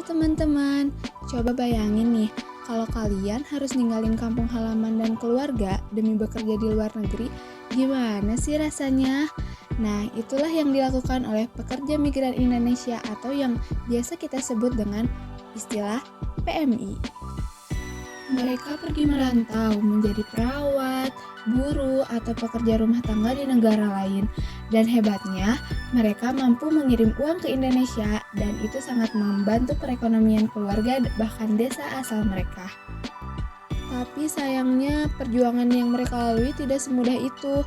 teman-teman, coba bayangin nih, kalau kalian harus ninggalin kampung halaman dan keluarga demi bekerja di luar negeri, gimana sih rasanya? Nah, itulah yang dilakukan oleh pekerja migran Indonesia atau yang biasa kita sebut dengan istilah PMI. Mereka pergi merantau menjadi perawat, buruh, atau pekerja rumah tangga di negara lain. Dan hebatnya, mereka mampu mengirim uang ke Indonesia dan itu sangat membantu perekonomian keluarga bahkan desa asal mereka. Tapi sayangnya perjuangan yang mereka lalui tidak semudah itu.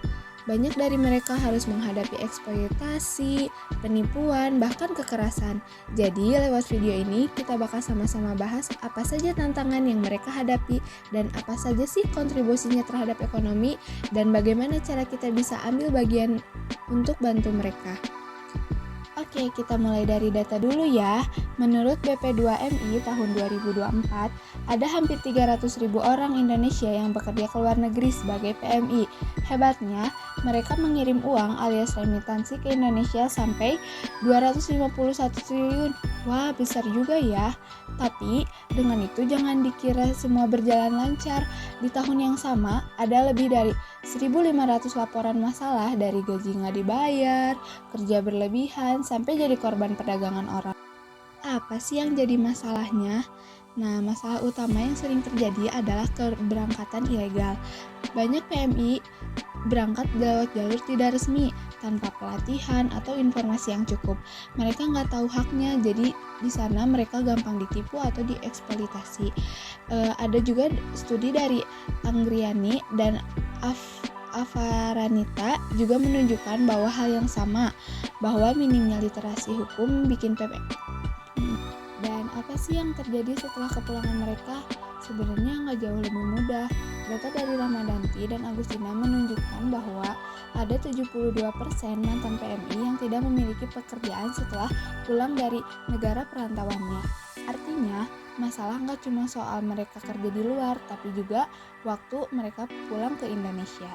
Banyak dari mereka harus menghadapi eksploitasi, penipuan, bahkan kekerasan. Jadi lewat video ini kita bakal sama-sama bahas apa saja tantangan yang mereka hadapi dan apa saja sih kontribusinya terhadap ekonomi dan bagaimana cara kita bisa ambil bagian untuk bantu mereka. Oke, kita mulai dari data dulu ya. Menurut BP2MI tahun 2024, ada hampir 300.000 orang Indonesia yang bekerja ke luar negeri sebagai PMI. Hebatnya, mereka mengirim uang alias remitansi ke Indonesia sampai 251 triliun. Wah, besar juga ya. Tapi, dengan itu jangan dikira semua berjalan lancar. Di tahun yang sama, ada lebih dari 1.500 laporan masalah dari gaji nggak dibayar, kerja berlebihan, sampai jadi korban perdagangan orang. Apa sih yang jadi masalahnya? Nah, masalah utama yang sering terjadi adalah keberangkatan ilegal. Banyak PMI berangkat lewat jalur tidak resmi, tanpa pelatihan atau informasi yang cukup. Mereka nggak tahu haknya, jadi di sana mereka gampang ditipu atau dieksploitasi. Ada juga studi dari Anggriani dan Avaranita juga menunjukkan bahwa hal yang sama, bahwa minimnya literasi hukum bikin PMI. Dan apa sih yang terjadi setelah kepulangan mereka? Sebenarnya nggak jauh lebih mudah. Data dari Ramadanti dan Agustina menunjukkan bahwa ada 72% mantan PMI yang tidak memiliki pekerjaan setelah pulang dari negara perantauannya. Artinya, masalah nggak cuma soal mereka kerja di luar, tapi juga waktu mereka pulang ke Indonesia.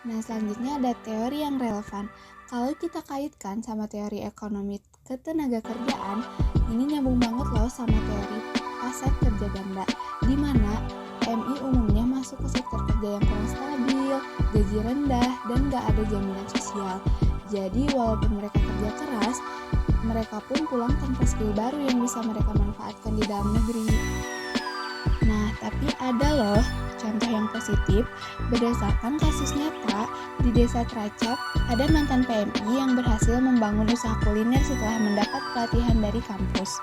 Nah, selanjutnya ada teori yang relevan. Kalau kita kaitkan sama teori ekonomi ketenaga kerjaan, ini nyambung banget loh sama teori pasar kerja ganda, di mana PMI umumnya masuk ke sektor kerja yang kurang stabil, gaji rendah, dan gak ada jaminan sosial. Jadi walaupun mereka kerja keras, mereka pun pulang tanpa skill baru yang bisa mereka manfaatkan di dalam negeri. Nah, tapi ada loh contoh yang positif. Berdasarkan kasus nyata, di desa Tracap ada mantan PMI yang berhasil membangun usaha kuliner setelah mendapat pelatihan dari kampus.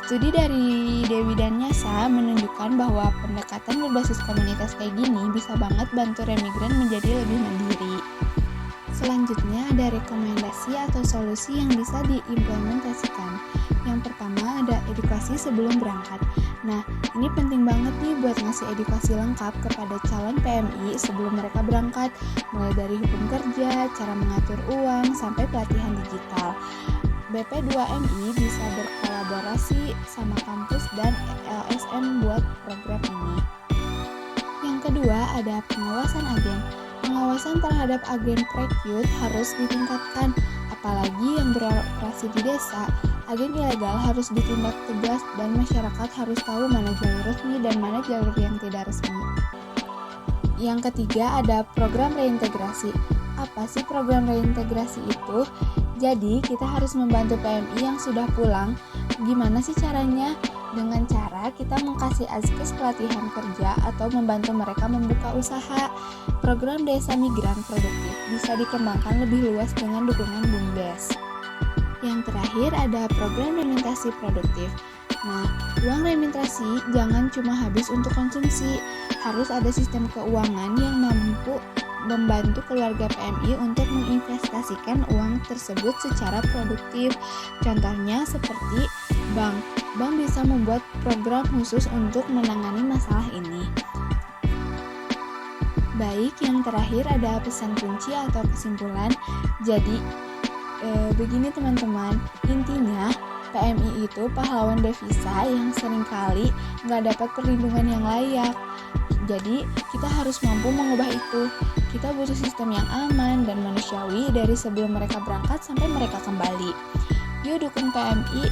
Studi dari Dewi dan Nyasa menunjukkan bahwa pendekatan berbasis komunitas kayak gini bisa banget bantu remigran menjadi lebih mandiri. Selanjutnya ada rekomendasi atau solusi yang bisa diimplementasikan. Yang pertama ada edukasi sebelum berangkat. Nah, ini penting banget nih buat ngasih edukasi lengkap kepada calon PMI sebelum mereka berangkat, mulai dari hukum kerja, cara mengatur uang, sampai pelatihan digital. BP2MI bisa berkolaborasi sama kampus dan LSM buat program ini. Yang kedua ada pengawasan agen. Pengawasan terhadap agen pre-recruit harus ditingkatkan, apalagi yang beroperasi di desa. Agen ilegal harus ditindak tegas dan masyarakat harus tahu mana jalur resmi dan mana jalur yang tidak resmi. Yang ketiga ada program reintegrasi. Apa sih program reintegrasi itu? Jadi kita harus membantu PMI yang sudah pulang. Gimana sih caranya? Dengan cara kita mengkasih askes pelatihan kerja atau membantu mereka membuka usaha. Program Desa Migran Produktif bisa dikembangkan lebih luas dengan dukungan BUMDes. Yang terakhir ada program remittasi produktif. Nah, uang remittasi jangan cuma habis untuk konsumsi. Harus ada sistem keuangan yang mampu membantu keluarga PMI untuk menginvestasikan uang tersebut secara produktif. Contohnya seperti bank. Bank bisa membuat program khusus untuk menangani masalah ini. Baik, yang terakhir ada pesan kunci atau kesimpulan. Jadi, begini teman-teman, intinya PMI itu pahlawan devisa yang seringkali nggak dapat perlindungan yang layak. Jadi, kita harus mampu mengubah itu. Kita butuh sistem yang aman dan manusiawi dari sebelum mereka berangkat sampai mereka kembali. Yuk dukung PMI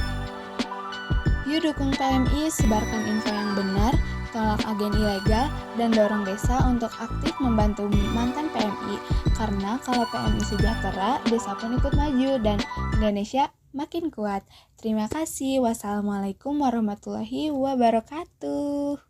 Yuk dukung PMI, sebarkan info yang benar, tolak agen ilegal, dan dorong desa untuk aktif membantu mantan PMI. Karena kalau PMI sejahtera, desa pun ikut maju dan Indonesia makin kuat. Terima kasih. Wassalamualaikum warahmatullahi wabarakatuh.